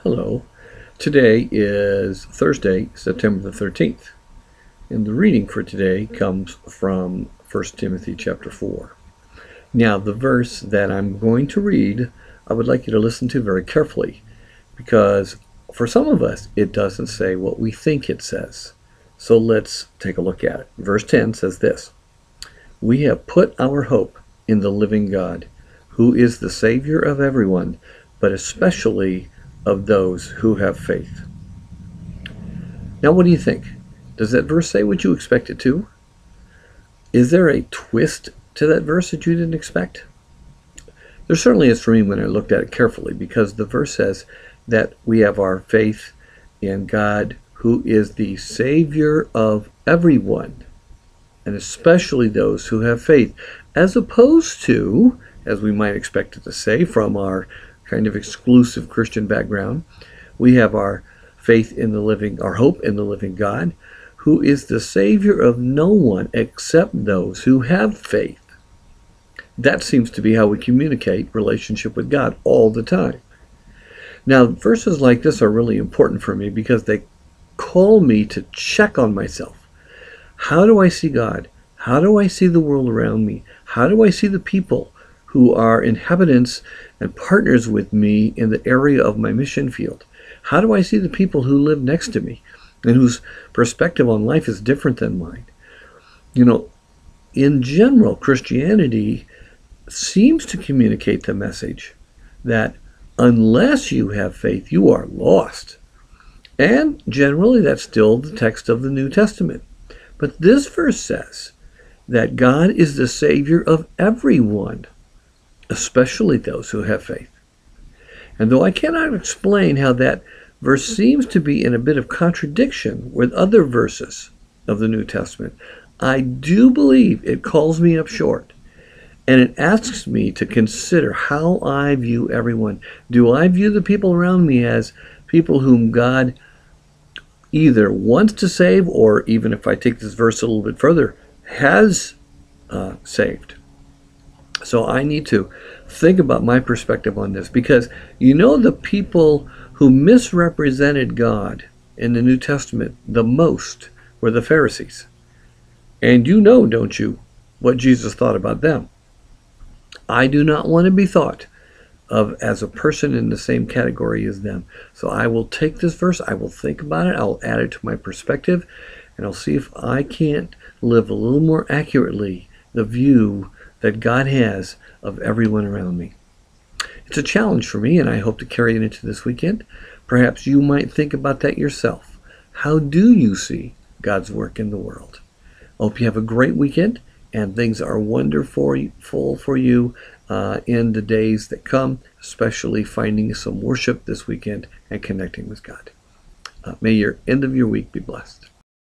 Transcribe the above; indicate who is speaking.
Speaker 1: Hello. Today is Thursday, September the 13th. And the reading for today comes from 1 Timothy chapter 4. Now, the verse that I'm going to read, I would like you to listen to very carefully, because for some of us, it doesn't say what we think it says. So let's take a look at it. Verse 10 says this: "We have put our hope in the living God, who is the Savior of everyone, but especially of those who have faith." Now, what do you think? Does that verse say what you expect it to? Is there a twist to that verse that you didn't expect? There certainly is for me when I looked at it carefully, because the verse says that we have our faith in God, who is the Savior of everyone, and especially those who have faith, as opposed to, as we might expect it to say from our kind of exclusive Christian background, we have our faith in the living, our hope in the living God, who is the Savior of no one except those who have faith. That seems to be how we communicate relationship with God all the time. Now, verses like this are really important for me because they call me to check on myself. How do I see God? How do I see the world around me? How do I see the people who are inhabitants and partners with me in the area of my mission field? How do I see the people who live next to me and whose perspective on life is different than mine? You know, in general, Christianity seems to communicate the message that unless you have faith, you are lost. And generally, that's still the text of the New Testament. But this verse says that God is the Savior of everyone, especially those who have faith. And though I cannot explain how that verse seems to be in a bit of contradiction with other verses of the New Testament, I do believe it calls me up short, and it asks me to consider how I view everyone. Do I view the people around me as people whom God either wants to save, or even if I take this verse a little bit further, has saved? So I need to think about my perspective on this, because the people who misrepresented God in the New Testament the most were the Pharisees. And don't you, what Jesus thought about them? I do not want to be thought of as a person in the same category as them. So I will take this verse, I will think about it, I'll add it to my perspective, and I'll see if I can't live a little more accurately the view that God has of everyone around me. It's a challenge for me, and I hope to carry it into this weekend. Perhaps you might think about that yourself. How do you see God's work in the world? I hope you have a great weekend, and things are wonderful for you in the days that come, especially finding some worship this weekend and connecting with God. May your end of your week be blessed.